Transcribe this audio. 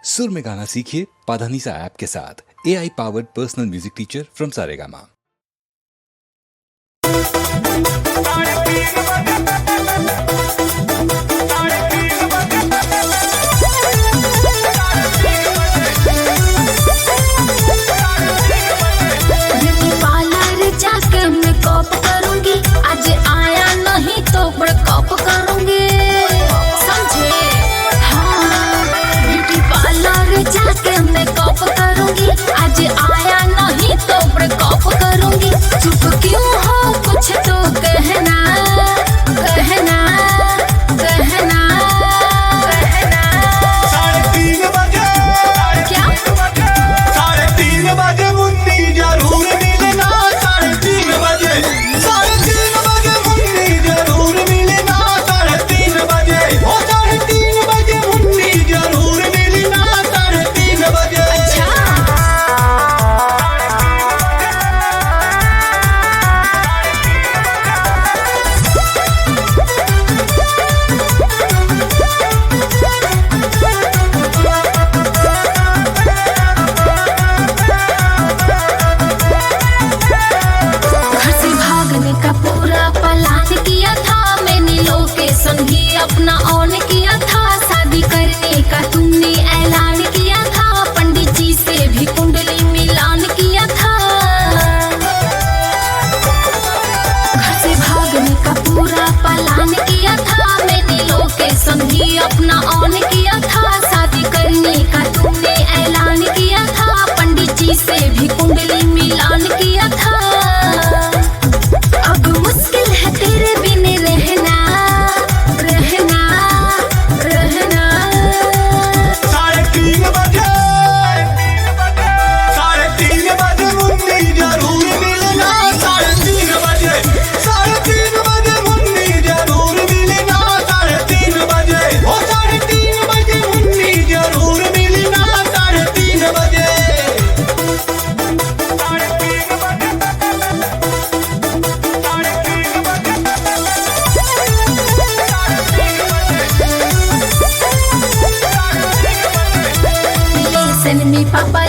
सुर में गाना सीखिए पाधानीसा ऐप के साथ। AI powered personal music teacher from Saregama. जाके मैं कॉप करूंगी, आज आया नहीं तो ब्रेकअप करूंगी, समझे? हाँ, ब्यूटी पार्लर जाके मैं कॉप करूंगी, आज आया नहीं तो ब्रेकअप करूंगी। चुप क्यों हो, कुछ तो कहना कहना कहना कहना। 3:30 बजे क्या 3:30 बजे मुन्नी जरूर मिलना। 3:30 बजे 3:30 बजे मुन्नी जरूर मिलना। 3:30 बजे 3:30 बजे मुन्नी जरूर मिलना। 3:30 बजे। घर से भागने का पूरा प्लान किया था मैंने, लोकेशन भी अपना ऑन किया था। शादी करने का तुमने ऐलान किया था, पंडित जी से भी कुंडली मिलान किया था। घर से भागने का पूरा प्लान किया था मैंने, लोकेशन भी अपना ऑन किया था। शादी करने का तुमने ऐलान किया था, पंडित जी से भी कुंडली मिलान किया था। अब मुश्किल है तेरे बिन रहना रहना रहना। 3:30 बजे 3:30 बजे मुन्नी जरूर मिलना। 3:30 बजे 3:30 बजे मुन्नी जरूर मिलना। 3:30 बजे 3:30 बजे मुन्नी जरूर मिलना। 3:30 बजे। लेसन में पापा